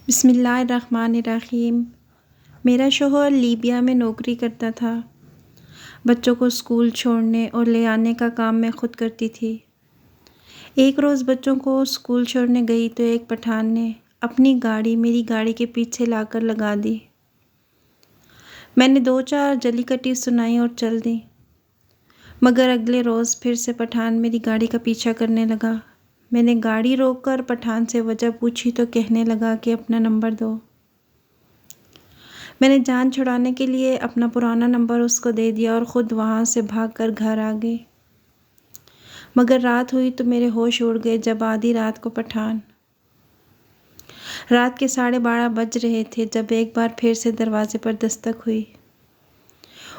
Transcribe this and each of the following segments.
بسم اللہ الرحمن الرحیم۔ میرا شوہر لیبیا میں نوکری کرتا تھا۔ بچوں کو اسکول چھوڑنے اور لے آنے کا کام میں خود کرتی تھی۔ ایک روز بچوں کو اسکول چھوڑنے گئی تو ایک پٹھان نے اپنی گاڑی میری گاڑی کے پیچھے لا کر لگا دی۔ میں نے 2-4 جلی کٹی سنائی اور چل دی، مگر اگلے روز پھر سے پٹھان میری گاڑی کا پیچھا کرنے لگا۔ میں نے گاڑی روک کر پٹھان سے وجہ پوچھی تو کہنے لگا کہ اپنا نمبر دو۔ میں نے جان چھڑانے کے لیے اپنا پرانا نمبر اس کو دے دیا اور خود وہاں سے بھاگ کر گھر آ گئی۔ مگر رات ہوئی تو میرے ہوش اڑ گئے جب آدھی رات کو پٹھان، رات کے 12:30 بج رہے تھے جب ایک بار پھر سے دروازے پر دستک ہوئی۔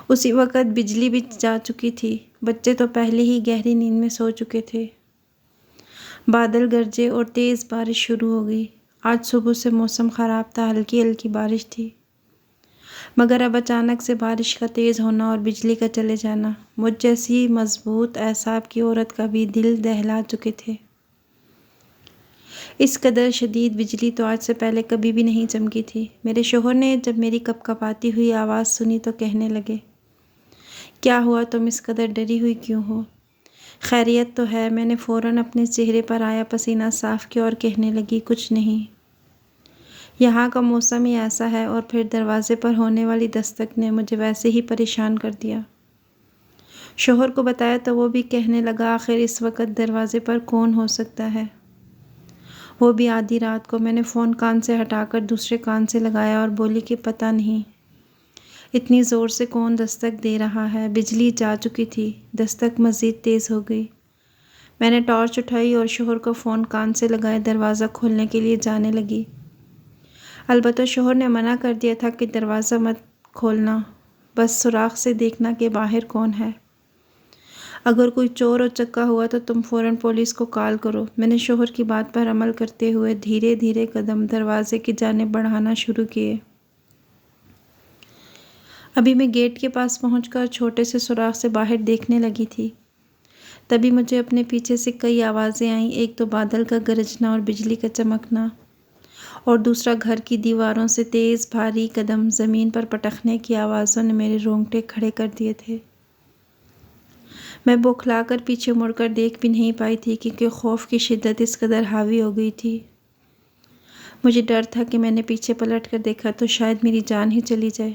اسی وقت بجلی بھی جا چکی تھی، بچے تو پہلے ہی گہری نیند میں سو چکے تھے۔ بادل گرجے اور تیز بارش شروع ہو گئی۔ آج صبح سے موسم خراب تھا، ہلکی ہلکی بارش تھی، مگر اب اچانک سے بارش کا تیز ہونا اور بجلی کا چلے جانا مجھ جیسی مضبوط اعصاب کی عورت کا بھی دل دہلا چکے تھے۔ اس قدر شدید بجلی تو آج سے پہلے کبھی بھی نہیں چمکی تھی۔ میرے شوہر نے جب میری کپ کپاتی ہوئی آواز سنی تو کہنے لگے، کیا ہوا، تم اس قدر ڈری ہوئی کیوں ہو؟ خیریت تو ہے؟ میں نے فوراً اپنے چہرے پر آیا پسینہ صاف کیا اور کہنے لگی، کچھ نہیں، یہاں کا موسم ہی ایسا ہے، اور پھر دروازے پر ہونے والی دستک نے مجھے ویسے ہی پریشان کر دیا۔ شوہر کو بتایا تو وہ بھی کہنے لگا، آخر اس وقت دروازے پر کون ہو سکتا ہے، وہ بھی آدھی رات کو۔ میں نے فون کان سے ہٹا کر دوسرے کان سے لگایا اور بولی کہ پتہ نہیں اتنی زور سے کون دستک دے رہا ہے۔ بجلی جا چکی تھی، دستک مزید تیز ہو گئی۔ میں نے ٹارچ اٹھائی اور شوہر کو فون کان سے لگائے دروازہ کھولنے کے لیے جانے لگی۔ البتہ شوہر نے منع کر دیا تھا کہ دروازہ مت کھولنا، بس سوراخ سے دیکھنا کہ باہر کون ہے، اگر کوئی چور و چکا ہوا تو تم فوراً پولیس کو کال کرو۔ میں نے شوہر کی بات پر عمل کرتے ہوئے دھیرے دھیرے قدم دروازے کی جانب بڑھانا شروع کیے۔ ابھی میں گیٹ کے پاس پہنچ کر چھوٹے سے سوراخ سے باہر دیکھنے لگی تھی، تبھی مجھے اپنے پیچھے سے کئی آوازیں آئیں۔ ایک تو بادل کا گرجنا اور بجلی کا چمکنا، اور دوسرا گھر کی دیواروں سے تیز بھاری قدم زمین پر پٹکنے کی آوازوں نے میرے رونگٹے کھڑے کر دیے تھے۔ میں بوکھلا کر پیچھے مڑ کر دیکھ بھی نہیں پائی تھی کیونکہ خوف کی شدت اس قدر حاوی ہو گئی تھی۔ مجھے ڈر تھا کہ میں نے پیچھے پلٹ کر دیکھا تو شاید میری جان ہی چلی جائے۔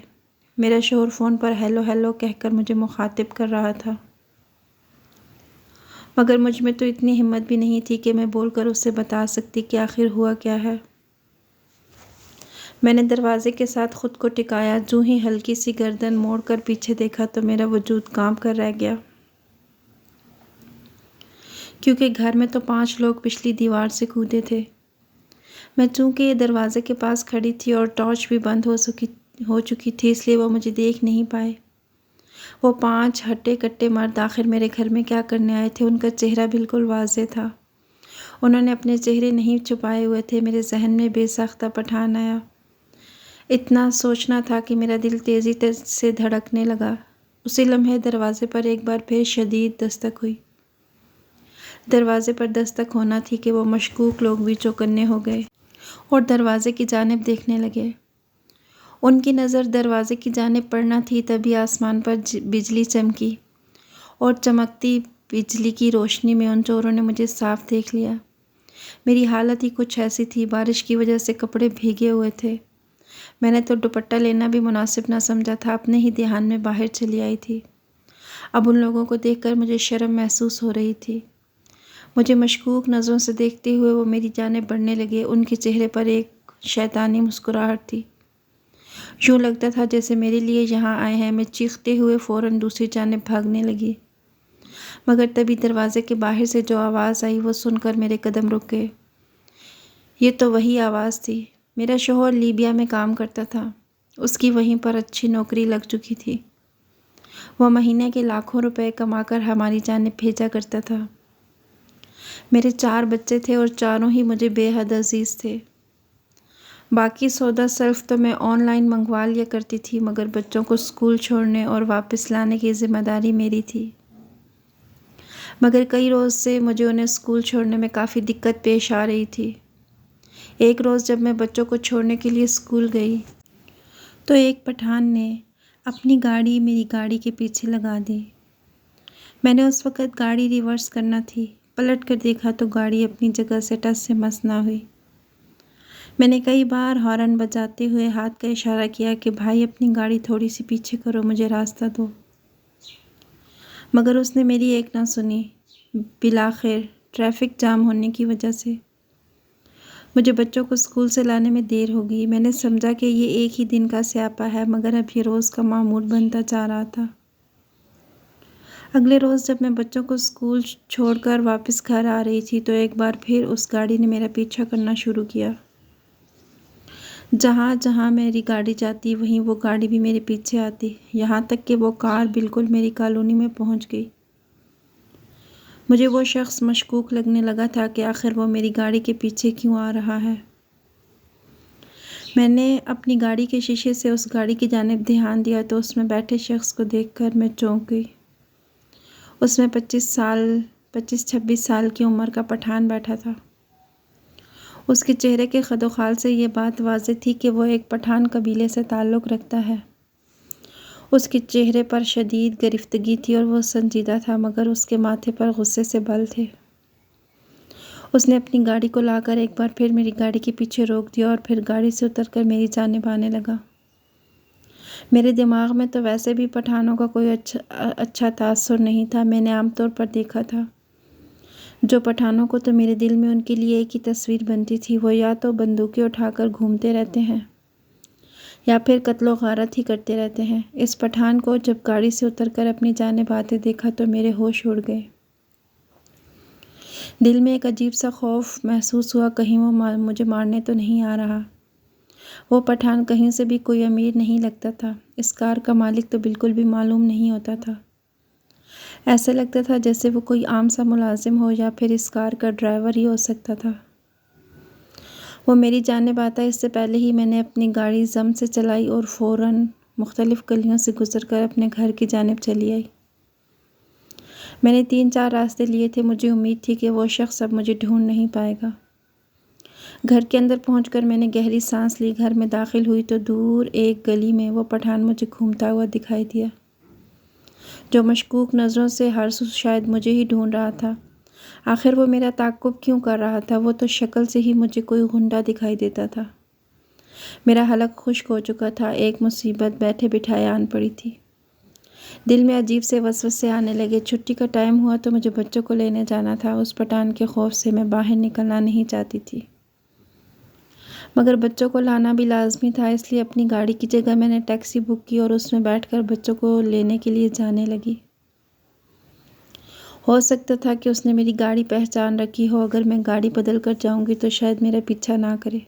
میرا شوہر فون پر ہیلو ہیلو کہہ کر مجھے مخاطب کر رہا تھا، مگر مجھ میں تو اتنی ہمت بھی نہیں تھی کہ میں بول کر اسے بتا سکتی کہ آخر ہوا کیا ہے۔ میں نے دروازے کے ساتھ خود کو ٹکایا، جو ہی ہلکی سی گردن موڑ کر پیچھے دیکھا تو میرا وجود کانپ کر رہ گیا، کیونکہ گھر میں تو 5 لوگ پچھلی دیوار سے کودے تھے۔ میں چونکہ دروازے کے پاس کھڑی تھی اور ٹارچ بھی بند ہو چکی تھی، اس لیے وہ مجھے دیکھ نہیں پائے۔ وہ 5 ہٹے کٹے مرد آخر میرے گھر میں کیا کرنے آئے تھے؟ ان کا چہرہ بالکل واضح تھا، انہوں نے اپنے چہرے نہیں چھپائے ہوئے تھے۔ میرے ذہن میں بے ساختہ پٹھان آیا۔ اتنا سوچنا تھا کہ میرا دل تیزی سے دھڑکنے لگا۔ اسی لمحے دروازے پر ایک بار پھر شدید دستک ہوئی۔ دروازے پر دستک ہونا تھی کہ وہ مشکوک لوگ بھی چوکنے ہو گئے اور دروازے کی جانب دیکھنے لگے۔ ان کی نظر دروازے کی جانب پڑنا تھی، تبھی آسمان پر بجلی چمکی، اور چمکتی بجلی کی روشنی میں ان چوروں نے مجھے صاف دیکھ لیا۔ میری حالت ہی کچھ ایسی تھی، بارش کی وجہ سے کپڑے بھیگے ہوئے تھے۔ میں نے تو دوپٹہ لینا بھی مناسب نہ سمجھا تھا، اپنے ہی دھیان میں باہر چلی آئی تھی۔ اب ان لوگوں کو دیکھ کر مجھے شرم محسوس ہو رہی تھی۔ مجھے مشکوک نظروں سے دیکھتے ہوئے وہ میری جانب بڑھنے لگے۔ ان کے چہرے پر ایک شیطانی مسکراہٹ تھی، یوں لگتا تھا جیسے میرے لیے یہاں آئے ہیں۔ میں چیختے ہوئے فوراً دوسری جانب بھاگنے لگی، مگر تبھی دروازے کے باہر سے جو آواز آئی وہ سن کر میرے قدم رک گئے۔ یہ تو وہی آواز تھی، میرا شوہر لیبیا میں کام کرتا تھا، اس کی وہیں پر اچھی نوکری لگ چکی تھی، وہ مہینے کے لاکھوں روپے کما کر ہماری جانب بھیجا کرتا تھا۔ میرے 4 بچے تھے اور چاروں ہی مجھے بے حد عزیز تھے۔ باقی سودا صرف تو میں آن لائن منگوا لیا کرتی تھی، مگر بچوں کو اسکول چھوڑنے اور واپس لانے کی ذمہ داری میری تھی۔ مگر کئی روز سے مجھے انہیں اسکول چھوڑنے میں کافی دقت پیش آ رہی تھی۔ ایک روز جب میں بچوں کو چھوڑنے کے لیے اسکول گئی تو ایک پٹھان نے اپنی گاڑی میری گاڑی کے پیچھے لگا دی۔ میں نے اس وقت گاڑی ریورس کرنا تھی، پلٹ کر دیکھا تو گاڑی اپنی جگہ سے ٹس سے مس نہ ہوئی۔ میں نے کئی بار ہارن بجاتے ہوئے ہاتھ کا اشارہ کیا کہ بھائی اپنی گاڑی تھوڑی سی پیچھے کرو، مجھے راستہ دو، مگر اس نے میری ایک نہ سنی۔ بالآخر ٹریفک جام ہونے کی وجہ سے مجھے بچوں کو اسکول سے لانے میں دیر ہو گئی۔ میں نے سمجھا کہ یہ ایک ہی دن کا سیاپا ہے، مگر اب یہ روز کا معمول بنتا جا رہا تھا۔ اگلے روز جب میں بچوں کو اسکول چھوڑ کر واپس گھر آ رہی تھی تو ایک بار پھر اس گاڑی نے میرا پیچھا کرنا شروع کیا۔ جہاں جہاں میری گاڑی جاتی وہیں وہ گاڑی بھی میرے پیچھے آتی، یہاں تک کہ وہ کار بالکل میری کالونی میں پہنچ گئی۔ مجھے وہ شخص مشکوک لگنے لگا تھا کہ آخر وہ میری گاڑی کے پیچھے کیوں آ رہا ہے۔ میں نے اپنی گاڑی کے شیشے سے اس گاڑی کی جانب دھیان دیا تو اس میں بیٹھے شخص کو دیکھ کر میں چونک گئی۔ اس میں 25-26 سال کی عمر کا پٹھان بیٹھا تھا۔ اس کے چہرے کے خد و خال سے یہ بات واضح تھی کہ وہ ایک پٹھان قبیلے سے تعلق رکھتا ہے۔ اس کے چہرے پر شدید گرفتگی تھی اور وہ سنجیدہ تھا، مگر اس کے ماتھے پر غصے سے بل تھے۔ اس نے اپنی گاڑی کو لا کر ایک بار پھر میری گاڑی کے پیچھے روک دیا اور پھر گاڑی سے اتر کر میری جانب آنے لگا۔ میرے دماغ میں تو ویسے بھی پٹھانوں کا کوئی اچھا تاثر نہیں تھا۔ میں نے عام طور پر دیکھا تھا جو پٹھانوں کو تو میرے دل میں ان کے لیے ایک ہی تصویر بنتی تھی، وہ یا تو بندوقیں اٹھا کر گھومتے رہتے ہیں یا پھر قتل و غارت ہی کرتے رہتے ہیں۔ اس پٹھان کو جب گاڑی سے اتر کر اپنی جانب آتے دیکھا تو میرے ہوش اڑ گئے۔ دل میں ایک عجیب سا خوف محسوس ہوا، کہیں وہ مجھے مارنے تو نہیں آ رہا۔ وہ پٹھان کہیں سے بھی کوئی امیر نہیں لگتا تھا، اس کار کا مالک تو بالکل بھی معلوم نہیں ہوتا تھا۔ ایسا لگتا تھا جیسے وہ کوئی عام سا ملازم ہو یا پھر اس کار کا ڈرائیور ہی ہو سکتا تھا۔ وہ میری جانب آتا اس سے پہلے ہی میں نے اپنی گاڑی ضم سے چلائی اور فوراً مختلف گلیوں سے گزر کر اپنے گھر کی جانب چلی آئی۔ میں نے 3-4 راستے لیے تھے، مجھے امید تھی کہ وہ شخص اب مجھے ڈھونڈ نہیں پائے گا۔ گھر کے اندر پہنچ کر میں نے گہری سانس لی۔ گھر میں داخل ہوئی تو دور ایک گلی میں وہ پٹھان مجھے گھومتا ہوا دکھائی دیا، جو مشکوک نظروں سے ہر سو شاید مجھے ہی ڈھونڈ رہا تھا۔ آخر وہ میرا تعقب کیوں کر رہا تھا؟ وہ تو شکل سے ہی مجھے کوئی غنڈہ دکھائی دیتا تھا۔ میرا حلق خشک ہو چکا تھا، ایک مصیبت بیٹھے بٹھائے آن پڑی تھی۔ دل میں عجیب سے وسوسے آنے لگے۔ چھٹی کا ٹائم ہوا تو مجھے بچوں کو لینے جانا تھا۔ اس پٹھان کے خوف سے میں باہر نکلنا نہیں چاہتی تھی، مگر بچوں کو لانا بھی لازمی تھا، اس لیے اپنی گاڑی کی جگہ میں نے ٹیکسی بک کی اور اس میں بیٹھ کر بچوں کو لینے کے لیے جانے لگی۔ ہو سکتا تھا کہ اس نے میری گاڑی پہچان رکھی ہو، اگر میں گاڑی بدل کر جاؤں گی تو شاید میرا پیچھا نہ کرے۔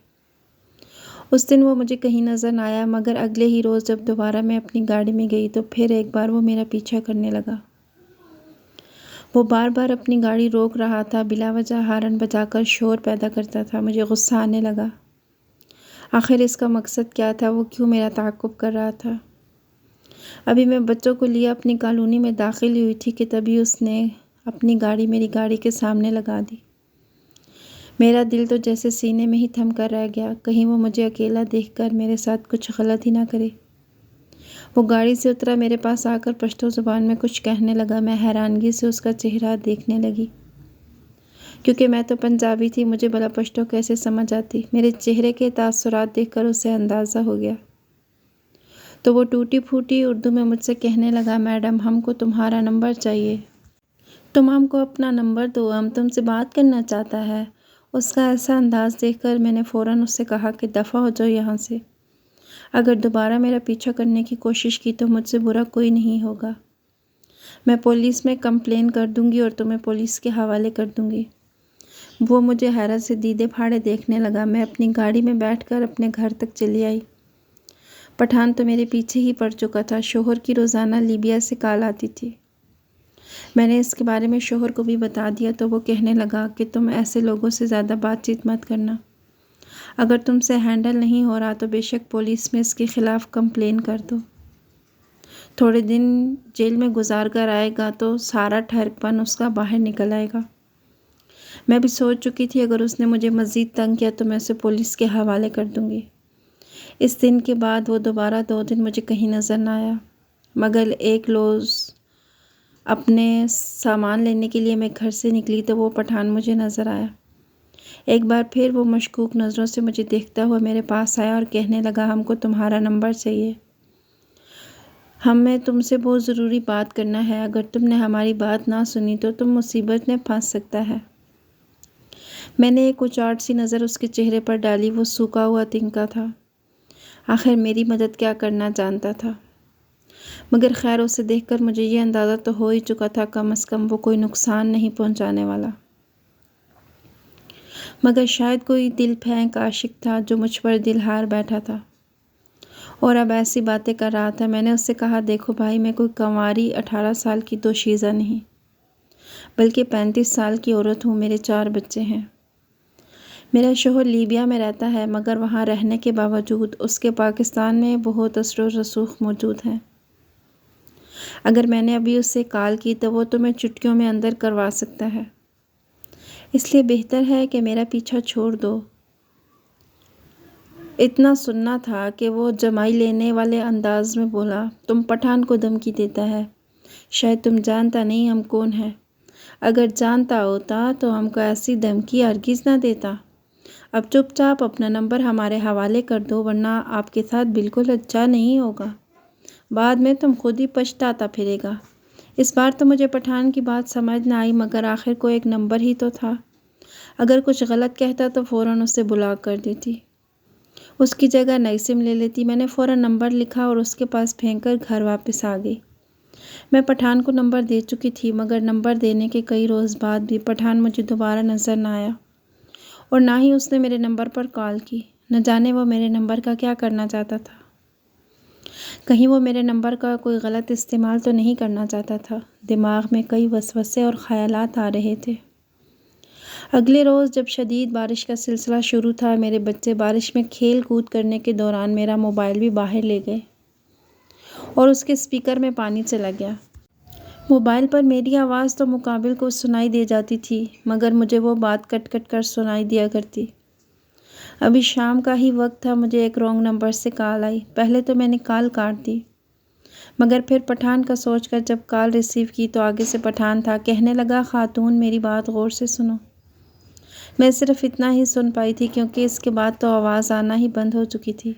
اس دن وہ مجھے کہیں نظر نہ آیا، مگر اگلے ہی روز جب دوبارہ میں اپنی گاڑی میں گئی تو پھر ایک بار وہ میرا پیچھا کرنے لگا۔ وہ بار بار اپنی گاڑی روک رہا تھا، بلا وجہ ہارن بجا کر شور پیدا کرتا تھا۔ مجھے غصہ آنے لگا۔ آخر اس کا مقصد کیا تھا؟ وہ کیوں میرا تعقب کر رہا تھا؟ ابھی میں بچوں کو لیے اپنی کالونی میں داخل ہوئی تھی کہ تبھی اس نے اپنی گاڑی میری گاڑی کے سامنے لگا دی۔ میرا دل تو جیسے سینے میں ہی تھم کر رہ گیا، کہیں وہ مجھے اکیلا دیکھ کر میرے ساتھ کچھ غلط ہی نہ کرے۔ وہ گاڑی سے اترا، میرے پاس آ کر پشتو زبان میں کچھ کہنے لگا۔ میں حیرانگی سے اس کا چہرہ دیکھنے لگی، کیونکہ میں تو پنجابی تھی، مجھے بھلا پشتو کیسے سمجھ آتی؟ میرے چہرے کے تاثرات دیکھ کر اسے اندازہ ہو گیا، تو وہ ٹوٹی پھوٹی اردو میں مجھ سے کہنے لگا، میڈم ہم کو تمہارا نمبر چاہیے، تم ہم کو اپنا نمبر دو، ہم تم سے بات کرنا چاہتا ہے۔ اس کا ایسا انداز دیکھ کر میں نے فوراً اس سے کہا کہ دفع ہو جاؤ یہاں سے، اگر دوبارہ میرا پیچھا کرنے کی کوشش کی تو مجھ سے برا کوئی نہیں ہوگا، میں پولیس میں کمپلین کر دوں گی اور تمہیں پولیس کے حوالے کر دوں گی۔ وہ مجھے حیرت سے دیدے پھاڑے دیکھنے لگا۔ میں اپنی گاڑی میں بیٹھ کر اپنے گھر تک چلی آئی۔ پٹھان تو میرے پیچھے ہی پڑ چکا تھا۔ شوہر کی روزانہ لیبیا سے کال آتی تھی۔ میں نے اس کے بارے میں شوہر کو بھی بتا دیا تو وہ کہنے لگا کہ تم ایسے لوگوں سے زیادہ بات چیت مت کرنا، اگر تم سے ہینڈل نہیں ہو رہا تو بے شک پولیس میں اس کے خلاف کمپلین کر دو، تھوڑے دن جیل میں گزار کر آئے گا تو سارا ٹھہرپن اس کا باہر نکل آئے گا۔ میں بھی سوچ چکی تھی اگر اس نے مجھے مزید تنگ کیا تو میں اسے پولیس کے حوالے کر دوں گی۔ اس دن کے بعد وہ دوبارہ 2 دن مجھے کہیں نظر نہ آیا، مگر ایک روز اپنے سامان لینے کے لیے میں گھر سے نکلی تو وہ پٹھان مجھے نظر آیا۔ ایک بار پھر وہ مشکوک نظروں سے مجھے دیکھتا ہوا میرے پاس آیا اور کہنے لگا، ہم کو تمہارا نمبر چاہیے، ہمیں تم سے بہت ضروری بات کرنا ہے، اگر تم نے ہماری بات نہ سنی تو تم مصیبت میں پھنس سکتا ہے۔ میں نے ایک اچاٹ سی نظر اس کے چہرے پر ڈالی، وہ سوکھا ہوا تنکا تھا، آخر میری مدد کیا کرنا جانتا تھا، مگر خیر اسے دیکھ کر مجھے یہ اندازہ تو ہو ہی چکا تھا کم از کم وہ کوئی نقصان نہیں پہنچانے والا، مگر شاید کوئی دل پھینک عاشق تھا جو مجھ پر دل ہار بیٹھا تھا اور اب ایسی باتیں کر رہا تھا۔ میں نے اس سے کہا، دیکھو بھائی، میں کوئی کنواری 18 سال کی دوشیزہ نہیں، بلکہ 35 سال کی عورت ہوں، میرے 4 بچے ہیں۔ میرا شوہر لیبیا میں رہتا ہے، مگر وہاں رہنے کے باوجود اس کے پاکستان میں بہت اثر و رسوخ موجود ہیں۔ اگر میں نے ابھی اس سے کال کی تو وہ تمہیں چٹکیوں میں اندر کروا سکتا ہے، اس لیے بہتر ہے کہ میرا پیچھا چھوڑ دو۔ اتنا سننا تھا کہ وہ جمائی لینے والے انداز میں بولا، تم پٹھان کو دھمکی دیتا ہے، شاید تم جانتا نہیں ہم کون ہیں، اگر جانتا ہوتا تو ہم کو ایسی دھمکی ہرگز نہ دیتا۔ اب چپ چاپ اپنا نمبر ہمارے حوالے کر دو، ورنہ آپ کے ساتھ بالکل اچھا نہیں ہوگا، بعد میں تم خود ہی پچھتاتا پھرے گا۔ اس بار تو مجھے پٹھان کی بات سمجھ نہ آئی، مگر آخر کو ایک نمبر ہی تو تھا، اگر کچھ غلط کہتا تو فوراً اسے بلاک کر دیتی، اس کی جگہ نئی سم لے لیتی۔ میں نے فوراً نمبر لکھا اور اس کے پاس پھینک کر گھر واپس آ گئی۔ میں پٹھان کو نمبر دے چکی تھی، مگر نمبر دینے کے کئی روز بعد بھی پٹھان مجھے دوبارہ نظر نہ آیا اور نہ ہی اس نے میرے نمبر پر کال کی۔ نہ جانے وہ میرے نمبر کا کیا کرنا چاہتا تھا، کہیں وہ میرے نمبر کا کوئی غلط استعمال تو نہیں کرنا چاہتا تھا۔ دماغ میں کئی وسوسے اور خیالات آ رہے تھے۔ اگلے روز جب شدید بارش کا سلسلہ شروع تھا، میرے بچے بارش میں کھیل کود کرنے کے دوران میرا موبائل بھی باہر لے گئے اور اس کے اسپیکر میں پانی چلا گیا۔ موبائل پر میری آواز تو مقابل کو سنائی دے جاتی تھی، مگر مجھے وہ بات کٹ کٹ کر سنائی دیا کرتی۔ ابھی شام کا ہی وقت تھا، مجھے ایک رانگ نمبر سے کال آئی۔ پہلے تو میں نے کال کاٹ دی، مگر پھر پٹھان کا سوچ کر جب کال ریسیو کی تو آگے سے پٹھان تھا، کہنے لگا، خاتون میری بات غور سے سنو۔ میں صرف اتنا ہی سن پائی تھی کیونکہ اس کے بعد تو آواز آنا ہی بند ہو چکی تھی۔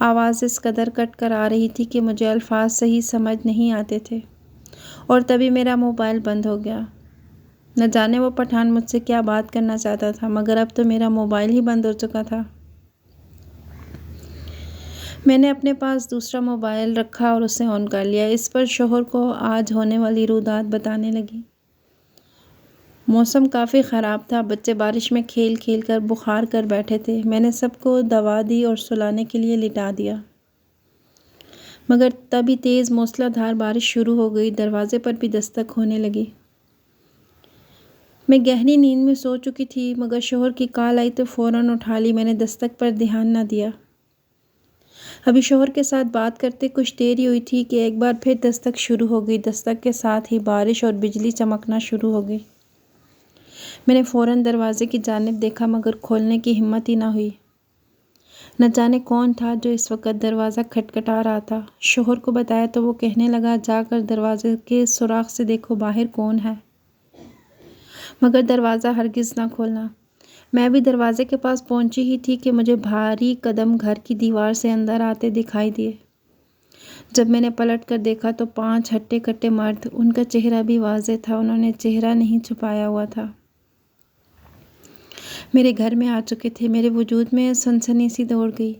آواز اس قدر کٹ کر آ رہی تھی کہ مجھے الفاظ صحیح سمجھ نہیں آتے تھے، اور تبھی میرا موبائل بند ہو گیا۔ نہ جانے وہ پٹھان مجھ سے کیا بات کرنا چاہتا تھا، مگر اب تو میرا موبائل ہی بند ہو چکا تھا۔ میں نے اپنے پاس دوسرا موبائل رکھا اور اسے آن کر لیا۔ اس پر شوہر کو آج ہونے والی رودات بتانے لگی۔ موسم کافی خراب تھا، بچے بارش میں کھیل کھیل کر بخار کر بیٹھے تھے۔ میں نے سب کو دوا دی اور سلانے کے لیے لٹا دیا، مگر تبھی تیز موسلا دھار بارش شروع ہو گئی، دروازے پر بھی دستک ہونے لگی۔ میں گہری نیند میں سو چکی تھی، مگر شوہر کی کال آئی تو فوراً اٹھا لی۔ میں نے دستک پر دھیان نہ دیا۔ ابھی شوہر کے ساتھ بات کرتے کچھ دیر ہی ہوئی تھی کہ ایک بار پھر دستک شروع ہو گئی۔ دستک کے ساتھ ہی بارش اور بجلی چمکنا شروع ہو گئی۔ میں نے فوراً دروازے کی جانب دیکھا، مگر کھولنے کی ہمت ہی نہ ہوئی۔ نہ جانے کون تھا جو اس وقت دروازہ کھٹکھٹا رہا تھا۔ شوہر کو بتایا تو وہ کہنے لگا، جا کر دروازے کے سوراخ سے دیکھو باہر کون ہے، مگر دروازہ ہرگز نہ کھولنا۔ میں بھی دروازے کے پاس پہنچی ہی تھی کہ مجھے بھاری قدم گھر کی دیوار سے اندر آتے دکھائی دیے۔ جب میں نے پلٹ کر دیکھا تو 5 ہٹے کٹے مرد، ان کا چہرہ بھی واضح تھا، انہوں نے چہرہ نہیں چھپایا ہوا تھا، میرے گھر میں آ چکے تھے۔ میرے وجود میں سنسنی سی دوڑ گئی،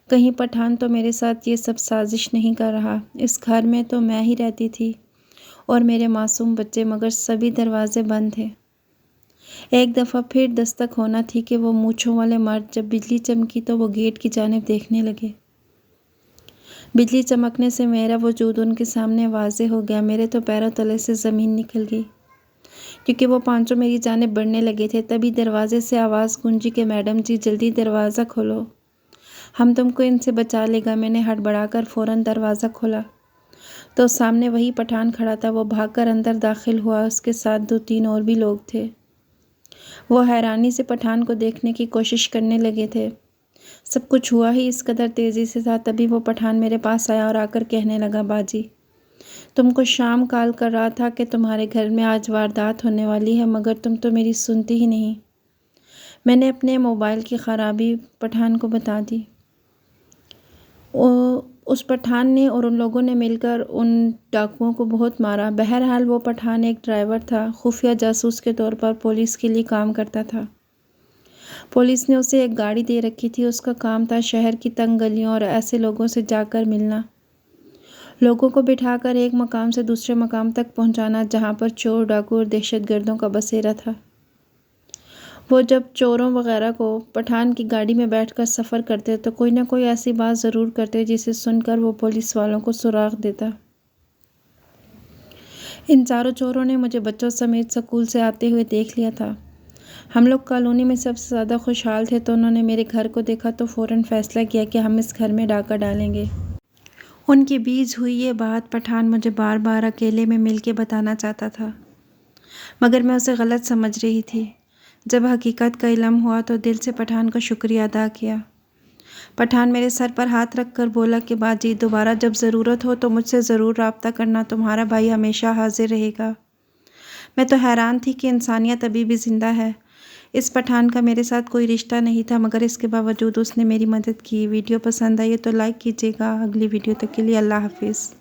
کہیں پٹھان تو میرے ساتھ یہ سب سازش نہیں کر رہا۔ اس گھر میں تو میں ہی رہتی تھی اور میرے معصوم بچے، مگر سبھی دروازے بند تھے۔ ایک دفعہ پھر دستک ہونا تھی کہ وہ مونچھوں والے مرد جب بجلی چمکی تو وہ گیٹ کی جانب دیکھنے لگے۔ بجلی چمکنے سے میرا وجود ان کے سامنے واضح ہو گیا، میرے تو پیروں تلے سے زمین نکل گئی، کیونکہ وہ پانچوں میری جانب بڑھنے لگے تھے۔ تبھی دروازے سے آواز گونجی کہ میڈم جی جلدی دروازہ کھولو، ہم تم کو ان سے بچا لے گا۔ میں نے ہڑبڑا کر فوراً دروازہ کھولا تو سامنے وہی پٹھان کھڑا تھا۔ وہ بھاگ کر اندر داخل ہوا، اس کے ساتھ 2-3 اور بھی لوگ تھے۔ وہ حیرانی سے پٹھان کو دیکھنے کی کوشش کرنے لگے تھے۔ سب کچھ ہوا ہی اس قدر تیزی سے تھا، تبھی وہ پٹھان میرے پاس آیا اور آ کر کہنے لگا، باجی تم کو شام کال کر رہا تھا کہ تمہارے گھر میں آج واردات ہونے والی ہے، مگر تم تو میری سنتی ہی نہیں۔ میں نے اپنے موبائل کی خرابی پٹھان کو بتا دی۔ اس پٹھان نے اور ان لوگوں نے مل کر ان ڈاکوؤں کو بہت مارا۔ بہرحال وہ پٹھان ایک ڈرائیور تھا، خفیہ جاسوس کے طور پر پولیس کے لیے کام کرتا تھا۔ پولیس نے اسے ایک گاڑی دے رکھی تھی، اس کا کام تھا شہر کی تنگ گلیوں اور ایسے لوگوں سے جا کر ملنا، لوگوں کو بٹھا کر ایک مقام سے دوسرے مقام تک پہنچانا جہاں پر چور، ڈاکو اور دہشت گردوں کا بسیرا تھا۔ وہ جب چوروں وغیرہ کو پٹھان کی گاڑی میں بیٹھ کر سفر کرتے تو کوئی نہ کوئی ایسی بات ضرور کرتے جسے سن کر وہ پولیس والوں کو سراغ دیتا۔ ان چاروں چوروں نے مجھے بچوں سمیت سکول سے آتے ہوئے دیکھ لیا تھا۔ ہم لوگ کالونی میں سب سے زیادہ خوشحال تھے، تو انہوں نے میرے گھر کو دیکھا تو فوراً فیصلہ کیا کہ ہم اس گھر میں ڈاکہ ڈالیں گے۔ ان کی بیج ہوئی یہ بات پٹھان مجھے بار بار اکیلے میں مل کے بتانا چاہتا تھا، مگر میں اسے غلط سمجھ رہی تھی۔ جب حقیقت کا علم ہوا تو دل سے پٹھان کا شکریہ ادا کیا۔ پٹھان میرے سر پر ہاتھ رکھ کر بولا کہ باجی دوبارہ جب ضرورت ہو تو مجھ سے ضرور رابطہ کرنا، تمہارا بھائی ہمیشہ حاضر رہے گا۔ میں تو حیران تھی کہ انسانیت ابھی بھی زندہ ہے۔ اس پٹھان کا میرے ساتھ کوئی رشتہ نہیں تھا، مگر اس کے باوجود اس نے میری مدد کی۔ ویڈیو پسند آئی تو لائک کیجیے گا۔ اگلی ویڈیو تک کے لیے اللہ حافظ۔